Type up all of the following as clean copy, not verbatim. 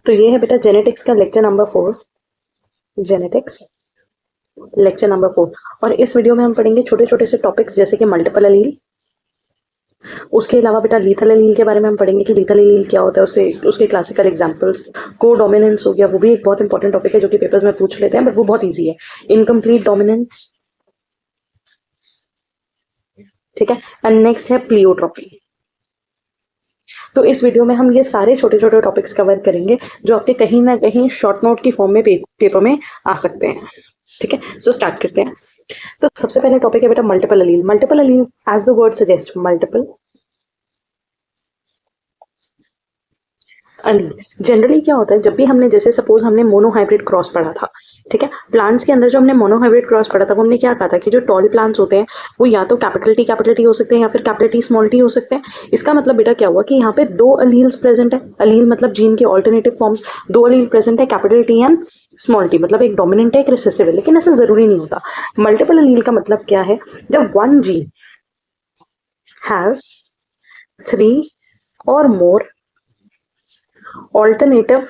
तो ये है बेटा जेनेटिक्स का lecture number 4, genetics lecture number 4। और इस वीडियो में हम पढ़ेंगे छोटे छोटे से टॉपिक्स जैसे कि मल्टीपल अलील। उसके अलावा बेटा लीथल अलील के बारे में हम पढ़ेंगे कि लीथल अलील क्या होता है, उसके क्लासिकल एग्जांपल्स। को डोमिनेंस हो गया, वो भी एक बहुत इंपॉर्टेंट टॉपिक है जो कि पेपर्स में पूछ लेते हैं, बट वो बहुत ईजी है। इनकम्प्लीट डोमिनेंस, ठीक है। एंड नेक्स्ट है प्लियोट्रॉपी। तो इस वीडियो में हम ये सारे छोटे छोटे टॉपिक्स कवर करेंगे जो आपके कहीं ना कहीं शॉर्ट नोट की फॉर्म में पेपर में आ सकते हैं, ठीक है। सो स्टार्ट करते हैं। तो सबसे पहले टॉपिक है बेटा multiple allele. Multiple allele as the word suggest, multiple allele. Generally क्या होता है, जब भी हमने जैसे सपोज हमने मोनोहाइब्रिड क्रॉस पढ़ा था, ठीक है। प्लांट्स के अंदर जो हमने मोनोहाइब्रिड क्रॉस पढ़ा था वो हमने क्या कहा था कि जो टॉल प्लांट्स होते हैं वो या तो कैपिटल टी हो सकते हैं या फिर कैपिटल टी स्मॉल टी हो सकते हैं। इसका मतलब बेटा क्या हुआ कि यहाँ पे दो अलील्स प्रेजेंट है। अलील मतलब जीन के ऑल्टरनेटिव फॉर्म्स, दो अलील प्रेजेंट है, capital T and small T. मतलब एक डोमिनेंट है एक रिसेसिव है, लेकिन ऐसा जरूरी नहीं होता। मल्टीपल अलील का मतलब क्या है, जब वन जीन हैज 3 और मोर ऑल्टरनेटिव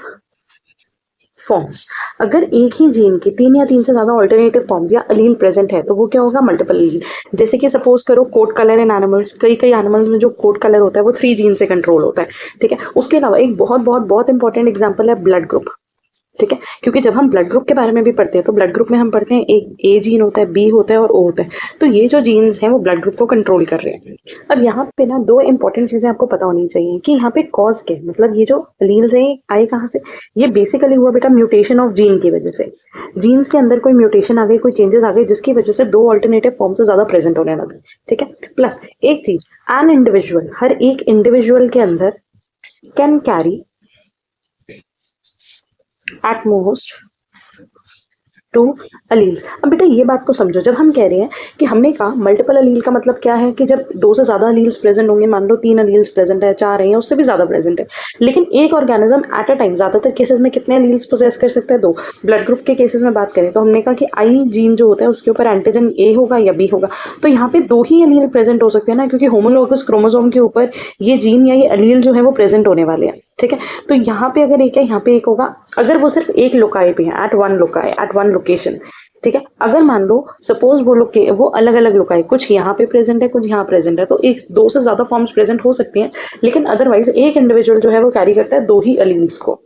फॉर्म्स। अगर एक ही जीन के 3 या 3 से ज्यादा ऑल्टरनेटिव फॉर्म्स या अलील प्रेजेंट है तो वो क्या होगा, मल्टीपल अलील। जैसे कि सपोज करो कोट कलर इन एनिमल्स, कई एनिमल्स में जो कोट कलर होता है वो 3 जीन से कंट्रोल होता है, ठीक है। उसके अलावा एक बहुत बहुत बहुत इंपॉर्टेंट एग्जाम्पल है ब्लड ग्रुप, ठीक है। क्योंकि जब हम ब्लड ग्रुप के बारे में भी पढ़ते हैं तो ब्लड ग्रुप में हम पढ़ते हैं एक ए जीन होता है, बी होता है और ओ होता है। तो ये जो जीन्स हैं वो ब्लड ग्रुप को कंट्रोल कर रहे हैं। अब यहाँ पे ना दो इंपॉर्टेंट चीजें आपको पता होनी चाहिए कि यहाँ पे कॉज क्या है। मतलब ये जो अलील्स है आए कहाँ से, ये बेसिकली हुआ बेटा म्यूटेशन ऑफ जीन की वजह से। जीन्स के अंदर कोई म्यूटेशन आ गई, कोई चेंजेस आ गए जिसकी वजह से दो ऑल्टरनेटिव फॉर्म से ज्यादा प्रेजेंट होने लगे, ठीक है। प्लस एक चीज, एन इंडिविजुअल, हर एक इंडिविजुअल के अंदर कैन कैरी at most 2 अलील। अब बेटा ये बात को समझो, जब हम कह रहे हैं कि हमने कहा मल्टीपल अलील का मतलब क्या है कि जब 2 से ज्यादा अलील्स प्रेजेंट होंगे, मान लो 3 अलील्स प्रेजेंट है, 4 है या उससे भी ज्यादा प्रेजेंट है, लेकिन एक ऑर्गेनिज्म एट अ टाइम ज्यादातर केसेस में कितने अलील्स पोजेस कर सकता है, 2। ब्लड ग्रुप के केसेस में बात करें तो हमने कहा कि आई जीन जो होता है उसके ऊपर एंटीजन ए होगा या बी होगा। तो यहाँ पे 2 ही अलील प्रेजेंट हो सकते हैं ना, क्योंकि होमोलोगस क्रोमोसोम के ऊपर ये जीन या ये अलील जो है वो प्रेजेंट होने वाले हैं, ठीक है। तो यहाँ पे अगर एक है, यहाँ पे एक होगा, अगर वो सिर्फ एक लोकाई पे है, एट वन लोकेशन, ठीक है। अगर मान लो सपोज वो लोग वो अलग अलग लोकाई, कुछ यहाँ पे प्रेजेंट है कुछ यहाँ प्रेजेंट है, तो एक 2 से ज्यादा फॉर्म्स प्रेजेंट हो सकती हैं, लेकिन अदरवाइज एक इंडिविजुअल जो है वो कैरी करता है 2 ही अलील्स को।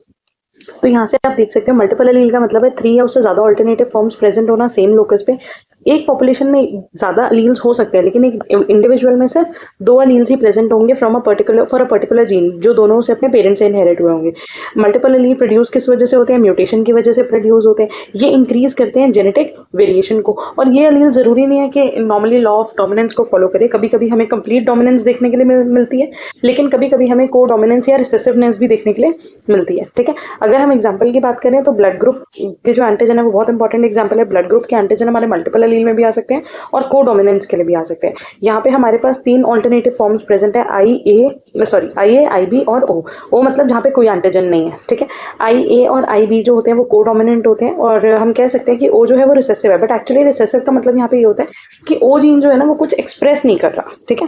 तो यहाँ से आप देख सकते हो मल्टीपल अलील का मतलब है 3 या उससे ज्यादा ऑल्टरनेटिव फॉर्म्स प्रेजेंट होना सेम लोकस पे। एक पॉपुलेशन में ज्यादा अलील्स हो सकते हैं, लेकिन एक इंडिविजुअल में सिर्फ 2 अलील्स ही प्रेजेंट होंगे फ्रॉम अ पर्टिकुलर जीन, जो दोनों से अपने पेरेंट्स से इनहेरिट हुए होंगे। मल्टीपल अलील प्रोड्यूस किस वजह से होते हैं, म्यूटेशन की वजह से प्रोड्यूस होते हैं। ये इंक्रीज करते हैं जेनेटिक वेरिएशन को। और ये अलील जरूरी नहीं है कि नॉर्मली लॉ ऑफ डोमिनेंस को फॉलो करे। कभी कभी हमें कंप्लीट डोमिनेंस देखने के लिए मिलती है, लेकिन कभी कभी हमें को डोमिनेंस या रिसेसिवनेस भी देखने के लिए मिलती है, ठीक है। अगर हम एग्जाम्पल की बात करें तो ब्लड ग्रुप के जो एंटीजन है वो बहुत इंपॉर्टेंट एग्जाम्पल है। ब्लड ग्रुप के एंटीजन हमारे मल्टीपल अलील में भी आ सकते हैं और को डोमिनेंस के लिए भी आ सकते हैं। यहाँ पे हमारे पास 3 ऑल्टरनेटिव फॉर्म्स प्रेजेंट है, आई ए आई बी और ओ मतलब जहाँ पे कोई एंटीजन नहीं है, ठीक है। आई ए और आई बी जो होते हैं वो को डोमिनेंट होते हैं, और हम कह सकते हैं कि ओ जो है वो रिसेसिव है। बट एक्चुअली रिसेसिव का मतलब यहाँ पे ये होता है कि ओ जीन जो है ना वो कुछ एक्सप्रेस नहीं कर रहा, ठीक है।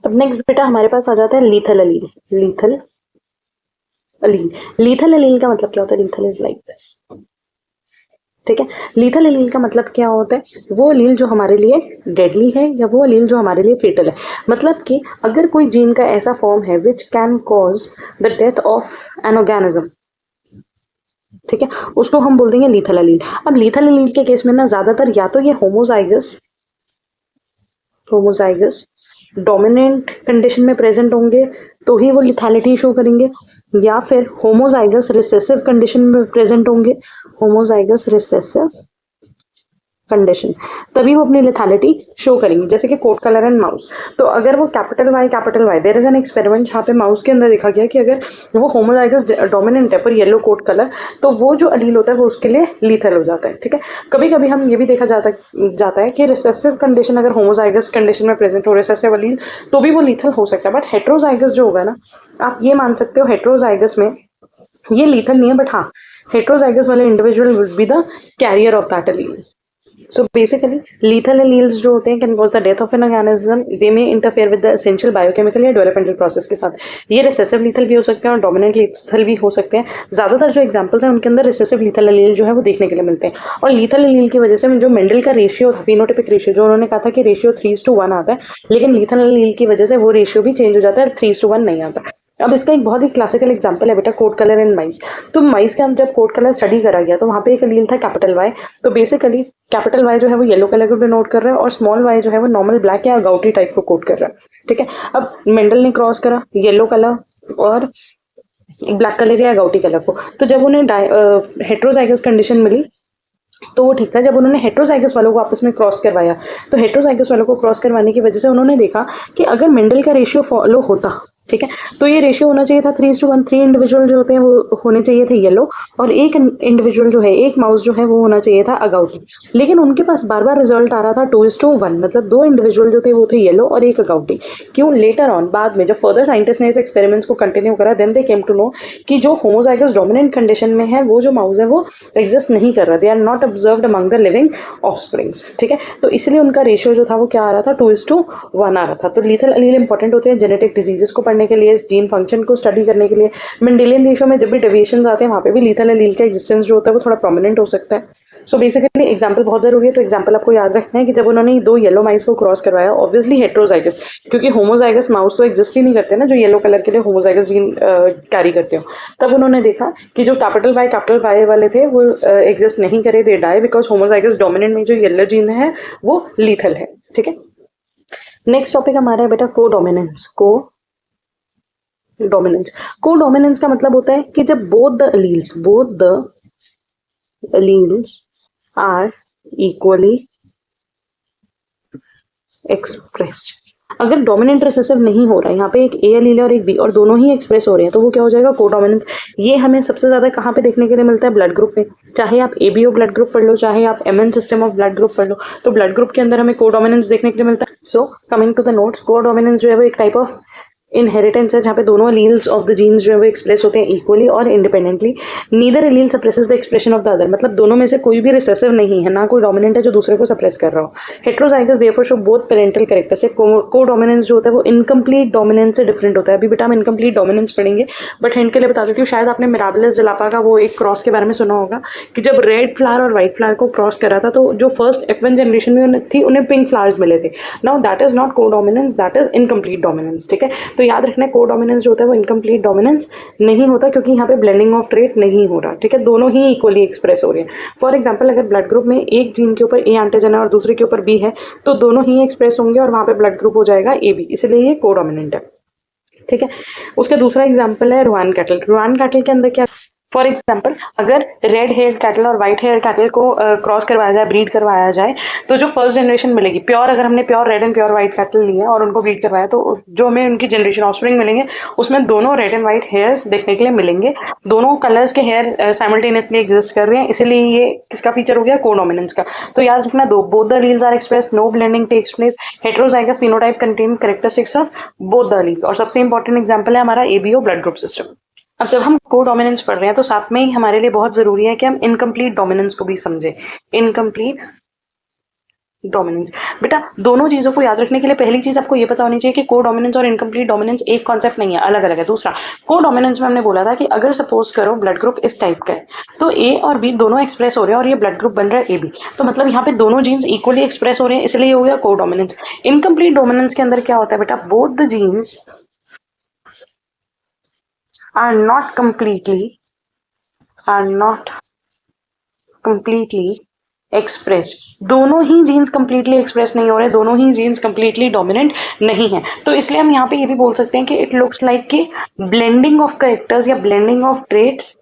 अब नेक्स्ट बेटा हमारे पास आ जाता है लीथल अलील। लीथल अलील का मतलब क्या होता है, लीथल इज लाइक दिस, ठीक है। लीथल अलील का मतलब क्या होता है, वो अलील जो हमारे लिए डेडली है या वो अलील जो हमारे लिए फेटल है। मतलब कि अगर कोई जीन का ऐसा फॉर्म है which can cause the death of an organism, ठीक है, उसको हम बोल देंगे लीथल अलील। अब लीथल अलील के केस में ना ज्यादातर या तो ये होमोजाइगस डोमिनेंट कंडीशन में प्रेजेंट होंगे तो ही वो लिथैलिटी शो करेंगे, या फिर होमोजाइगस रिसेसिव कंडीशन में प्रेजेंट होंगे, होमोजाइगस रिसेसिव कंडीशन, तभी वो अपनी लिथैलिटी शो करेंगे। जैसे कि कोट कलर एंड माउस, तो अगर वो capital Y there is an experiment जहाँ पे माउस के अंदर देखा गया कि अगर वो होमोजाइगस डोमिनेंट है फॉर येलो कोट कलर तो वो जो अलील होता है वो उसके लिए लीथल हो जाता है, ठीक है। कभी कभी हम ये भी देखा जाता है कि रिसेसिव कंडीशन अगर होमोजाइगस कंडीशन में प्रेजेंट हो रिसेसिव अलील तो भी वो लीथल हो सकता है। बट हेट्रोजाइगस जो होगा ना, आप ये मान सकते हो हेट्रोजाइगस में ये लीथल नहीं है, बट हाँ हेट्रोजाइगस वाले individual will be the carrier of that allele, So basically, lethal alleles जो होते हैं can cause the death of an organism. They may interfere with the essential biochemical या developmental process के साथ. ये recessive lethal भी हो सकते हैं और dominant lethal भी हो सकते हैं. ज़्यादातर जो examples हैं उनके अंदर recessive lethal allele जो है वो देखने के लिए मिलते हैं. और lethal allele की वजह से जो मेंडल का रेशियो था, phenotypic ratio, जो उन्होंने कहा था कि रेशियो 3:1 आता है, लेकिन lethal allele की वजह से वो रेशियो भी चेंज हो जाता है, 3:1 नहीं आता. अब इसका एक बहुत ही क्लासिकल एग्जांपल है बेटा कोट कलर इन माइस. तो माइस का जब कोट कलर स्टडी करा गया तो वहाँ पे एक एलील था कैपिटल वाई. तो बेसिकली कैपिटल वाई जो है वो येलो कलर को डिनोट कर रहा है और स्मॉल वाई जो है वो नॉर्मल ब्लैक या गाउटी टाइप को कोट कर रहा है. ठीक है. अब मेंडल ने क्रॉस करा येलो कलर और ब्लैक कलर या गाउटी कलर को. तो जब उन्हें हेट्रोजाइगस कंडीशन मिली तो वो ठीक था. जब उन्होंने हेट्रोजाइगस वालों को आपस में क्रॉस करवाया तो हेट्रोजाइगस वालों को क्रॉस करवाने की वजह से उन्होंने देखा कि अगर मेंडल का रेशियो फॉलो होता, ठीक है, तो ये रेशियो होना चाहिए था 3:1. 3 इंडिविजुअल जो होते हैं वो होने चाहिए थे येलो और एक इंडिविजुअल जो है, एक माउस जो है वो होना चाहिए था अगाउटी. लेकिन उनके पास बार बार रिजल्ट आ रहा था 2:1, मतलब 2 इंडिविजुअल जो थे वो थे येलो और एक अगाउटी. क्यों? लेटर ऑन बाद में जब फर्दर साइंटिस्ट ने इस एक्सपेरिमेंट्स को कंटिन्यू करा then they came to know कि जो होमोजाइगस डोमिनेंट कंडीशन में है वो जो माउस है वो एग्जिस्ट नहीं कर रहा. They are not observed among the living offsprings. ठीक है. तो इसलिए उनका रेशियो जो था वो क्या आ रहा था, 2:1 आ रहा था. तो लीथल एलील इंपॉर्टेंट होते हैं जेनेटिक डिजीजेस को पढ़ने के लिए, जीन फंक्शन को स्टडी करने के लिए. मेंडेलियन रेशियो में जब भी डेविएशंस आते हैं वहाँ पे भी लीथल एलील का एग्जिस्टेंस जो होता है वो थोड़ा प्रोमिनेंट हो सकता है. सो बेसिकली एग्जांपल बहुत जरूरी है. तो एग्जांपल आपको याद रखना है कि जब उन्होंने 2 येलो माइस को क्रॉस करवाया, ऑब्वियसली हेट्रोजाइगस, क्योंकि होमोजाइगस माउस तो एग्जिस्ट ही नहीं करते ना जो येलो कलर के लिए होमोजाइगस जीन कैरी करते हो. तब उन्होंने देखा कि जो कैपिटल वाई वाले थे वो एग्जिस्ट नहीं करे, they die because homozygous dominant में जो येलो जीन है वो लीथल है. ठीक है. नेक्स्ट टॉपिक हमारा है बेटा कोडोमिनेंस. कोडोमिनेंस का मतलब होता है कि जब both the alleles are equally expressed. अगर डोमिनेंट रिसेसिव नहीं हो रहा है, यहाँ पे एक ए एलील और एक बी और दोनों ही एक्सप्रेस हो रहे हैं, तो वो क्या हो जाएगा, कोडोमिनेंस. ये हमें सबसे ज्यादा कहाँ पे देखने के लिए मिलता है, ब्लड ग्रुप में. चाहे आप एबीओ ब्लड ग्रुप पढ़ लो, चाहे आप MN system of blood group पढ़ लो, तो ब्लड ग्रुप के अंदर हमें कोडोमिनेंस देखने के लिए मिलता है. So coming to the notes, codominance जो है वो एक टाइप ऑफ इनहेरिटेंस है जहाँ पे दोनों एलील्स ऑफ द जीन्स जो है वो एक्सप्रेस होते हैं इक्वली और independently. Neither allele suppresses the expression of the other, मतलब दोनों में से कोई भी रिसेसिव नहीं है, ना कोई डोमिनेंट है जो दूसरे को सप्रेस कर रहा हो. Heterozygous therefore show both parental characteristic. Codominance जो होता है वो इनकम्प्लीट डोमिनेंस से डिफरेंट होता है. अभी बेटा हम इनकम्प्लीट डोमिनेंस पढ़ेंगे, बट हिंट के लिए बता देती हूँ, शायद आपने मिराबिलिस जलापा का वो एक क्रॉस के बारे में सुना होगा कि जब रेड फ्लावर और व्हाइट फ्लावर को क्रॉस करा था तो जो फर्स्ट F1 जनरेशन में थी उन्हें पिंक फ्लावर्स मिले थे. Now that is not codominance, that is incomplete dominance. ठीक है. तो याद रखना है कोडोमिनेंस जो होता है वो इनकम्प्लीट डोमिनेंस नहीं होता क्योंकि यहाँ पे ब्लेंडिंग ऑफ ट्रेट नहीं हो रहा. ठीक है. दोनों ही इक्वली एक्सप्रेस हो रहे हैं. फॉर एग्जांपल अगर ब्लड ग्रुप में एक जीन के ऊपर ए एंटीजन है और दूसरे के ऊपर बी है तो दोनों ही एक्सप्रेस होंगे और वहाँ पे ब्लड ग्रुप हो जाएगा ए बी, इसलिए ये कोडोमिनेंट है. ठीक है. उसका दूसरा एग्जाम्पल है रुआन कैटल. रुआन कैटल के अंदर क्या, फॉर एग्जाम्पल अगर रेड हेयर कैटल और व्हाइट हेयर कैटल को क्रॉस करवाया जाए, ब्रीड करवाया जाए, तो जो फर्स्ट जनरेशन मिलेगी प्योर, अगर हमने pure red and pure white cattle लिया और उनको ब्रीड करवाया तो जो हमें उनकी जनरेशन ऑफस्प्रिंग मिलेंगे उसमें दोनों रेड एंड व्हाइट हेयर्स देखने के लिए मिलेंगे. दोनों कलर्स के हेयर साइमल्टेनियसली एग्जिस्ट कर रहे हैं, इसीलिए ये किसका फीचर हो गया, कोडोमिनेंस का. तो याद रखना both the alleles are express, no blending takes place, heterozygous phenotype contain characteristics of both the alleles. और सबसे इंपॉर्टेंट एग्जांपल है हमारा एबीओ ब्लड ग्रुप सिस्टम. अब जब हम कोडोमिनेंस पढ़ रहे हैं तो साथ में ही हमारे लिए बहुत जरूरी है कि हम इनकम्प्लीट डोमिनेंस को भी समझें. इनकम्प्लीट डोमिनेंस, बेटा दोनों चीजों को याद रखने के लिए पहली चीज आपको ये पता होनी चाहिए कि कोडोमिनेंस और इनकम्प्लीट डोमिनेंस एक कॉन्सेप्ट नहीं है, अलग अलग है. दूसरा, कोडोमिनेंस में हमने बोला था कि अगर सपोज करो ब्लड ग्रुप इस टाइप का है तो ए और बी दोनों एक्सप्रेस हो रहे हैं और ये ब्लड ग्रुप बन रहा है ए बी, तो मतलब यहाँ पे दोनों जीन्स इक्वली एक्सप्रेस हो रहे हैं, इसलिए ये हो गया कोडोमिनेंस. इनकम्प्लीट डोमिनेंस के अंदर क्या होता है बेटा, both the genes are not completely expressed. दोनों ही जीन्स कंप्लीटली एक्सप्रेस नहीं हो रहे, दोनों ही जीन्स कंप्लीटली डोमिनेंट नहीं है. तो इसलिए हम यहाँ पे ये भी बोल सकते हैं कि इट लुक्स लाइक कि ब्लेंडिंग ऑफ कैरेक्टर्स या blending of traits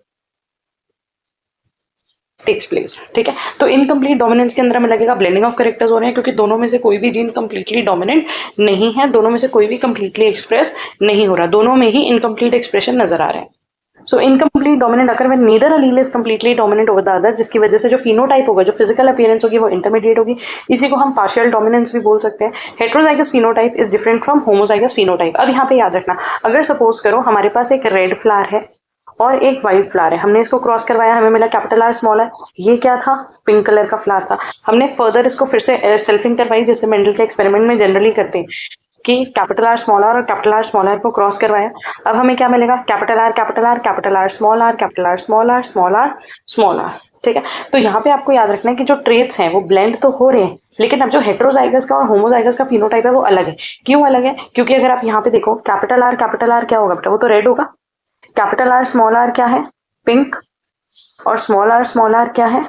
takes place. ठीक है. तो इनकम्प्लीट डोमिनेंस के अंदर हमें लगेगा ब्लेंडिंग ऑफ कैरेक्टर्स हो रहे हैं क्योंकि दोनों में से कोई भी जीन कंप्लीटली डोमिनेंट नहीं है, दोनों में से कोई भी कंप्लीटली एक्सप्रेस नहीं हो रहा, दोनों में ही इनकम्प्लीट एक्सप्रेशन नजर आ रहे हैं. सो इनकम्प्लीट डोमिनेंट अगर when neither allele is completely dominant over the other, जिसकी वजह से जो फिनोटाइप होगा, जो फिजिकल अपीयरेंस होगी वो इंटरमीडिएट होगी. इसी को हम पार्शियल डोमिनेंस भी बोल सकते हैं. Heterozygous phenotype is different from homozygous phenotype. अब यहाँ पे याद रखना, अगर सपोज करो हमारे पास एक रेड फ्लावर है और एक वाइट फ्लावर है, हमने इसको क्रॉस करवाया, हमें मिला कैपिटल आर स्मॉल आर। ये क्या था? पिंक कलर का फ्लावर था। हमने फर्दर इसको फिर से सेल्फिंग करवाई, जैसे मेंडल के एक्सपेरिमेंट में जनरली करते हैं कि कैपिटल आर स्मॉल आर और कैपिटल आर स्मॉल आर को क्रॉस करवाया। अब हमें क्या मिलेगा? Capital R capital R capital R small R capital R small R small R small R. ठीक है, तो यहाँ पे आपको याद रखना है कि जो ट्रेट्स हैं वो ब्लेंड तो हो रहे हैं, लेकिन अब जो हेट्रोजाइगस का और होमोजाइगस का फिनोटाइप है वो अलग है। क्यों अलग है? क्योंकि अगर आप यहाँ पे देखो कैपिटल आर क्या होगा बेटा? वो तो रेड होगा। कैपिटल आर स्मॉल आर क्या है? पिंक। और स्मॉल आर क्या है?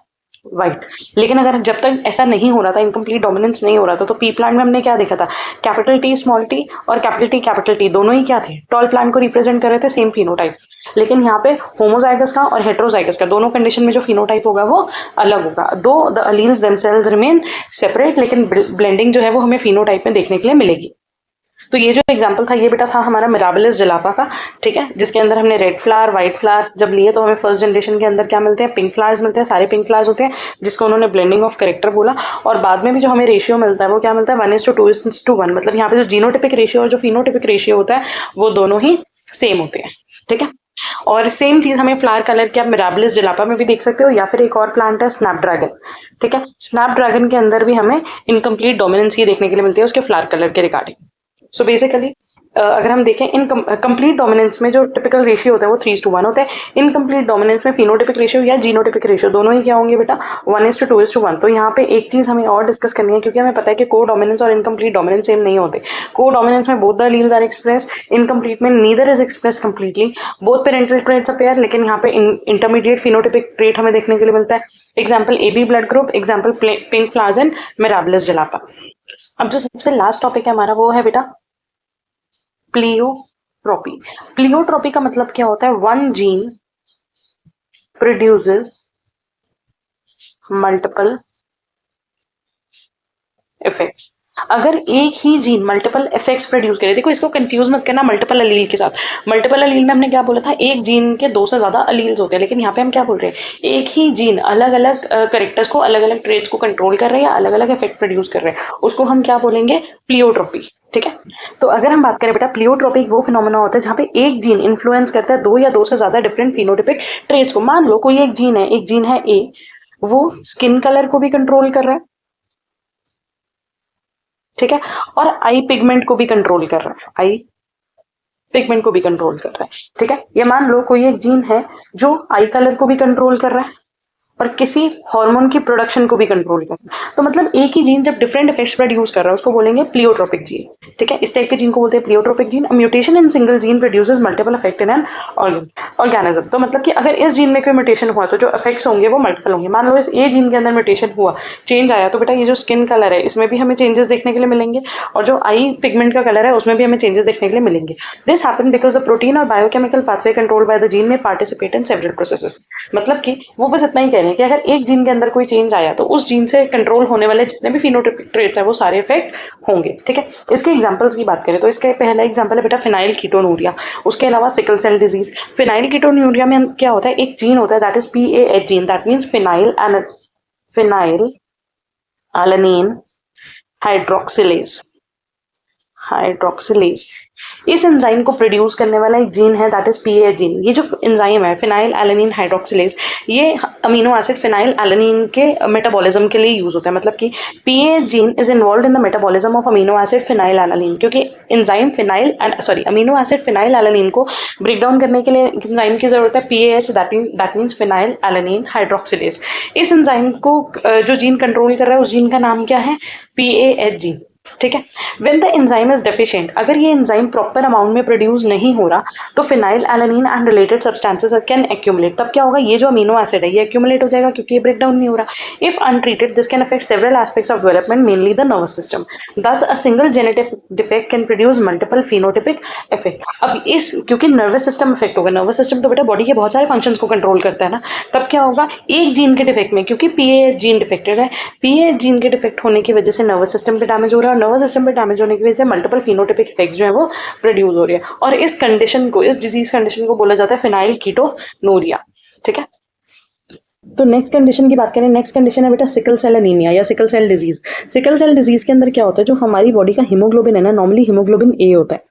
वाइट। लेकिन अगर जब तक ऐसा नहीं हो रहा था, इनकम्प्लीट डोमिनेंस नहीं हो रहा था, तो पी प्लांट में हमने क्या देखा था? कैपिटल टी स्मॉल टी और कैपिटल टी दोनों ही क्या थे? टॉल प्लांट को रिप्रेजेंट कर रहे थे, सेम फिनोटाइप। लेकिन यहाँ पे होमोजाइगस का और हेट्रोजाइगस का दोनों कंडीशन में जो फिनोटाइप होगा वो अलग होगा। दो the alleles themselves remain separate, लेकिन ब्लेंडिंग जो है वो हमें फिनोटाइप में देखने के लिए मिलेगी। तो ये जो एग्जाम्पल था ये बेटा था हमारा मिराबिलिस जलापा का। ठीक है, जिसके अंदर हमने रेड फ्लावर व्हाइट फ्लावर जब लिए तो हमें फर्स्ट जनरेशन के अंदर क्या मिलते हैं? पिंक फ्लावर्स मिलते हैं, सारे पिंक फ्लावर्स होते हैं, जिसको उन्होंने ब्लेंडिंग ऑफ करेक्टर बोला। और बाद में भी जो हमें रेशियो मिलता है वो क्या मिलता है? 1:2:1। मतलब यहाँ पे जो जीनोटिपिक रेशियो और जो फिनोटिपिक रेशियो होता है वो दोनों ही सेम होते हैं। ठीक है, और सेम चीज हमें फ्लावर कलर के आप मिराबिलिस जलापा में भी देख सकते हो, या फिर एक और प्लांट है स्नैपड्रैगन। ठीक है, स्नैपड्रैगन के अंदर भी हमें इनकम्प्लीट डोमिनेंस ही देखने के लिए मिलती है उसके फ्लावर कलर के रिगार्डिंग। सो बेसिकली अगर हम देखें इन कंप्लीट डोमिनेंस में जो टिपिकल रेशियो होता है वो 3:1 होता है। इनकम्प्लीट डोमिनेंस में फिनोटिपिक रेशियो या जीनोटिपिक रेशियो दोनों ही क्या होंगे बेटा? 1:2:1। तो यहाँ पे एक चीज हमें और डिस्कस करनी है, क्योंकि हमें पता है कि को डोमिनेंस और इनकम्प्लीट डोमिनेंस सेम नहीं होते। को डोमिनेंस में both the alleles are express, incomplete में neither is express completely, both parental traits appear, लेकिन यहाँ पे इंटरमीडिएट फिनोटिपिक ट्रेट हमें देखने के लिए मिलता है। Example AB blood group, example pink flowers and mirabilis जलापा। अब जो सबसे लास्ट टॉपिक है हमारा वो है बेटा प्लियोट्रोपी। प्लियोट्रोपी का मतलब क्या होता है? One gene produces multiple effects. अगर एक ही जीन मल्टीपल इफेक्ट्स प्रोड्यूस करे, देखो इसको कंफ्यूज मत करना मल्टीपल अलील के साथ। मल्टीपल अलील में हमने क्या बोला था? एक जीन के 2 से ज्यादा अलील्स होते हैं, लेकिन यहाँ पे हम क्या बोल रहे हैं? एक ही जीन अलग अलग करेक्टर्स को, अलग अलग ट्रेट्स को कंट्रोल कर रहे हैं या अलग अलग इफेक्ट प्रोड्यूस कर रहे हैं, उसको हम क्या बोलेंगे? प्लियोट्रोपी। ठीक है, तो अगर हम बात करें बेटा प्लियोट्रोपी वो फिनोमेना होता है जहाँ पे एक जीन इन्फ्लुएंस करता है 2 या 2 से ज्यादा डिफरेंट फिनोटिपिक ट्रेट्स को। मान लो कोई एक जीन है ए, वो स्किन कलर को भी कंट्रोल कर रहा है, ठीक है, और आई पिगमेंट को भी कंट्रोल कर रहा है, आई पिगमेंट को भी कंट्रोल कर रहा है। ठीक है, ये मान लो कोई एक जीन है जो आई कलर को भी कंट्रोल कर रहा है और किसी हार्मोन की प्रोडक्शन को भी कंट्रोल कर रहा है। तो मतलब एक ही जीन जब डिफरेंट इफेक्ट्स प्रोड्यूस कर रहा है उसको बोलेंगे प्लियोट्रोपिक जीन। ठीक है, इस टाइप के जीन को बोलते हैं pleiotropic gene. Mutation in single gene produces multiple effect in an organism. तो मतलब कि अगर इस जीन में कोई म्यूटेशन हुआ तो जो इफेक्ट्स होंगे वो मल्टीपल होंगे। मान लो इस ए जीन के अंदर म्यूटेशन हुआ, चेंज आया, तो बेटा ये जो स्किन कलर है इसमें भी हमें चेंजेस देखने के लिए मिलेंगे, और जो आई पिगमेंट का कलर है उसमें भी हमें चेंजेस देखने के लिए मिलेंगे। This happen because the protein और biochemical pathway controlled by the gene में पार्टिसिपेट इन सेवरल प्रोसेसेस। मतलब कि वो बस इतना ही कह रहे हैं कि अगर एक जीन के अंदर कोई चेंज आया तो उस जीन से कंट्रोल होने वाले जितने भी फिनोटाइपिक ट्रेट्स है वो सारे इफेक्ट होंगे। ठीक है, इसके एग्जांपल्स की बात करें तो इसका पहला एग्जांपल है बेटा फिनाइल कीटोनूरिया। उसके अलावा sickle cell disease. Phenylketonuria में क्या होता है? एक जीन होता है that is PAH gene, that means phenylalanine hydroxylase. इस एंजाइम को प्रोड्यूस करने वाला एक जीन है दैट इज PAH जीन। ये जो एंजाइम है फिनाइल एलानिन हाइड्रोक्सिलेज, ये अमीनो एसिड फिनाइल एलानिन के मेटाबॉलिज्म के लिए यूज होता है। मतलब कि PAH gene is involve in the metabolism of amino acid phenylalanine, क्योंकि enzyme amino acid phenylalanine को ब्रेक डाउन करने के लिए एंजाइम की जरूरत है PAH, that means phenylalanine hydroxylase. इस एंजाइम को जो जीन कंट्रोल कर रहा है उस जीन का नाम क्या है? PAH gene. ठीक है, when the enzyme is deficient, अगर ये एंजाइम प्रॉपर अमाउंट में प्रोड्यूस नहीं हो रहा तो phenyl alanine and related substances can accumulate. तब क्या होगा? ये जो अमीनो एसिड है ये एक्यूमुलेट हो जाएगा क्योंकि ये ब्रेक डाउन नहीं हो रहा। If untreated this can affect several aspects of development, mainly the nervous system. Thus a single genetic defect can produce multiple phenotypic effect. अब इस क्योंकि नर्वस सिस्टम इफेक्ट होगा, नर्वस सिस्टम तो बेटा बॉडी के बहुत सारे फंक्शंस को कंट्रोल करता है ना, तब क्या होगा? एक जीन के डिफेक्ट में, क्योंकि PAH जीन डिफेक्टेड है, PAH जीन के डिफेक्ट होने की वजह से नर्वस सिस्टम पे डैमेज हो रहा है, और नर्वस सिस्टम पे डैमेज होने की वजह से मल्टीपल फिनोटाइपिक इफेक्ट्स जो है वो प्रोड्यूस हो रही है, और इस कंडीशन को, इस डिजीज कंडीशन को बोला जाता है फिनाइल कीटोनूरिया। ठीक है, तो नेक्स्ट कंडीशन की बात करें, नेक्स्ट कंडीशन है बेटा सिकल सेल एनीमिया या sickle cell disease. Sickle cell disease के अंदर क्या होता है? जो हमारी बॉडी का हीमोग्लोबिन है ना, नॉर्मली हीमोग्लोबिन A होता है,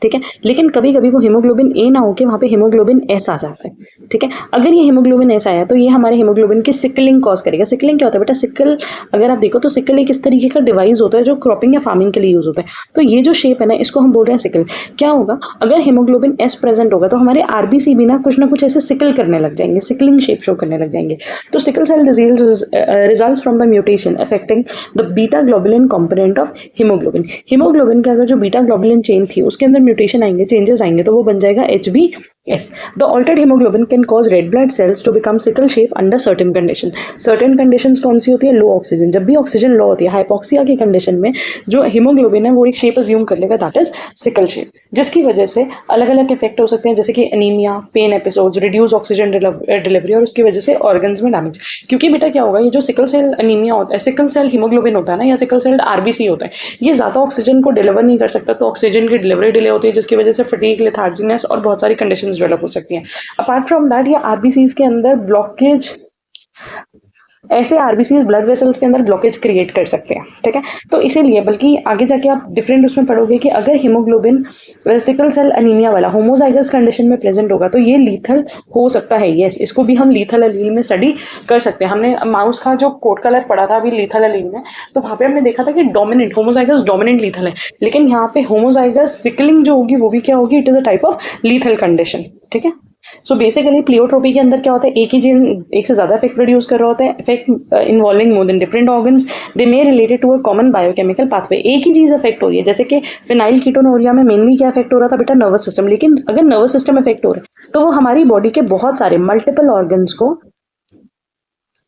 ठीक है। लेकिन कभी कभी वो हीमोग्लोबिन ए ना होके वहाँ पे हीमोग्लोबिन एस आ जाता है, ठीक है। अगर ये हीमोग्लोबिन एस आया तो ये हमारे हीमोग्लोबिन की सिकलिंग कॉज करेगा। सिकलिंग क्या होता है बेटा? सिकल अगर आप देखो तो सिकल एक इस तरीके का डिवाइस होता है जो क्रॉपिंग या फार्मिंग के लिए यूज होता है। तो ये जो शेप है ना, इसको हम बोल रहे हैं सिकल। क्या होगा अगर हीमोग्लोबिन एस प्रेजेंट होगा तो हमारे आरबीसी भी ना कुछ ऐसे सिकल करने लग जाएंगे, सिकलिंग शेप शो करने लग जाएंगे। तो sickle cell disease results from the mutation affecting the beta globulin component of haemoglobin. Haemoglobin के अगर जो बीटा ग्लोबुलिन चेन थी उसके अंदर म्यूटेशन आएंगे, चेंजेस आएंगे, तो वो बन जाएगा HbS। The altered hemoglobin can cause red blood cells to become sickle shape under certain condition. Certain conditions कौन सी होती है? लो ऑक्सीजन। जब भी ऑक्सीजन लो होती है, हाइपोक्सिया की कंडीशन में जो हीमोग्लोबिन है वो एक शेप अज्यूम कर लेगा, दैट इज सिकल शेप, जिसकी वजह से अलग अलग इफेक्ट हो सकते हैं, जैसे कि anaemia, pain episodes, reduce oxygen delivery, और उसकी वजह से ऑर्गन्स में डैमेज। क्योंकि बेटा क्या होगा, ये जो सिकल सेल एनीमिया होता है, सिकल सेल हीमोग्लोबिन होता है ना, या सिकल सेल आरबीसी होता है, ये ज्यादा ऑक्सीजन को डिलीवर नहीं कर सकता, तो ऑक्सीजन की डिलीवरी डिले होती है, जिसकी वजह से फटीग, लेथार्जीनेस और बहुत सारी कंडीशंस डेवलप हो सकती हैं। अपार्ट फ्रॉम दैट, ये आरबीसीज के अंदर ब्लॉकेज, ऐसे आरबीसीज ब्लड वेसल्स के अंदर ब्लॉकेज क्रिएट कर सकते हैं, ठीक है। तो इसीलिए बल्कि आगे जाके आप डिफरेंट उसमें पढ़ोगे कि अगर हीमोग्लोबिन सिकल सेल एनीमिया वाला होमोजाइगस कंडीशन में प्रेजेंट होगा तो ये लीथल हो सकता है। यस, इसको भी हम लीथल एलील में स्टडी कर सकते हैं। हमने माउस का जो कोड कलर पढ़ा था अभी लीथल एलील में, तो वहाँ पे हमने देखा था कि डोमिनेंट होमोजाइगस डोमिनेंट लीथल है, लेकिन यहाँ पे होमोजाइगस सिकलिंग जो होगी वो भी क्या होगी? It is a type of lethal condition, ठीक है। सो बेसिकली प्लियोट्रोपी के अंदर क्या होता है, एक ही जीन एक से ज्यादा इफेक्ट प्रोड्यूस कर रहा होता है, effect involving more than different organs, they may related to a common biochemical pathway. एक ही चीज इफेक्ट हो रही है, जैसे कि फिनाइल कीटोनूरिया में मेनली क्या इफेक्ट हो रहा था बेटा? Nervous system. लेकिन अगर नर्वस सिस्टम इफेक्ट हो रहा है तो वो हमारी बॉडी के बहुत सारे मल्टीपल ऑर्गन्स को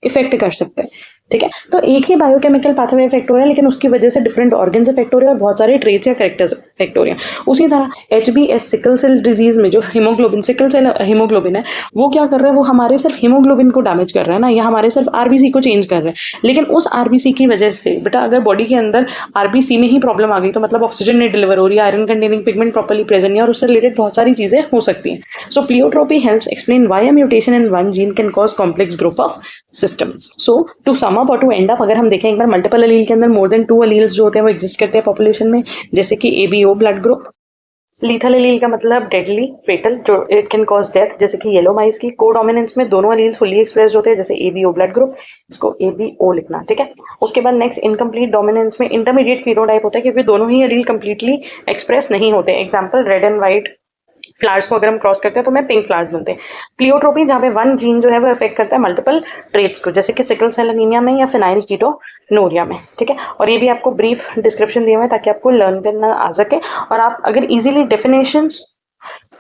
इफेक्ट कर सकते हैं, ठीक है। तो एक ही बायोकेमिकल पाथवे इफेक्ट हो रहा है, लेकिन उसकी वजह से डिफरेंट ऑर्गन्स इफेक्ट हो रहे हैं और बहुत सारे ट्रेट्स या कैरेक्टर्स इफेक्ट हो रहे हैं। उसी तरह HbS सिकल सेल डिजीज में जो हीमोग्लोबिन, सिकल सेल हीमोग्लोबिन है, वो क्या कर रहा है? वो हमारे सिर्फ हीमोग्लोबिन को डैमेज कर रहा है ना, या हमारे सिर्फ आरबीसी को चेंज कर रहा है। लेकिन उस आरबीसी की वजह से बेटा अगर बॉडी के अंदर आरबीसी में ही प्रॉब्लम आ गई तो मतलब ऑक्सीजन नहीं डिलीवर हो रही है, iron containing pigment properly present नहीं, और उससे रिलेटेड बहुत सारी चीजें हो सकती हैं। So pleiotropy helps explain why a mutation in one gene can cause complex group of systems. So to sum up और टू एंड अप, अगर हम देखें एक बार, मल्टीपल एलील के अंदर मोर देन 2 एलील्स जो होते हैं वो एग्जिस्ट करते हैं पॉपुलेशन में, जैसे कि ABO blood group. Lethal allele का मतलब डेडली, फेटल, जो इट कैन कॉज डेथ, जैसे कि येलो माइस की। कोडोमिनेंस में दोनों एलील्स फुली एक्सप्रेस्ड होते हैं, जैसे ABO ब्लड ग्रुप, इसको ABO लिखना, ठीक है। उसके बाद नेक्स्ट इनकम्प्लीट डोमिनेंस में इंटरमीडिएट फिनोटाइप होता है, क्योंकि दोनों ही एलील कंप्लीटली एक्सप्रेस नहीं होते। Example, red and white flowers को अगर हम क्रॉस करते हैं तो हमें पिंक फ्लावर्स मिलते हैं। प्लियोट्रोपी जहाँ पे वन जीन जो है वो अफेक्ट करता है मल्टीपल ट्रेट्स को, जैसे कि सिकल सेल एनीमिया में या फिनाइल कीटोनूरिया में, ठीक है। और ये भी आपको ब्रीफ डिस्क्रिप्शन दिए हुए हैं ताकि आपको लर्न करना आ सके, और आप अगर इजीली डेफिनेशंस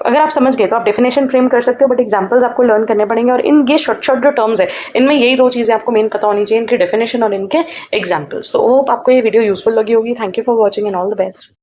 अगर आप समझ गए तो आप डेफिनेशन फ्रेम कर सकते हो, बट एग्जांपल्स आपको लर्न करने पड़ेंगे। और इन ये शॉर्ट जो टर्म्स है, इनमें यही 2 चीजें आपको मेन पता होनी चाहिए, इनके डेफिनेशन और इनके एग्जांपल्स। तो होप आपको ये वीडियो यूजफुल लगी होगी। Thank you for watching and all the best.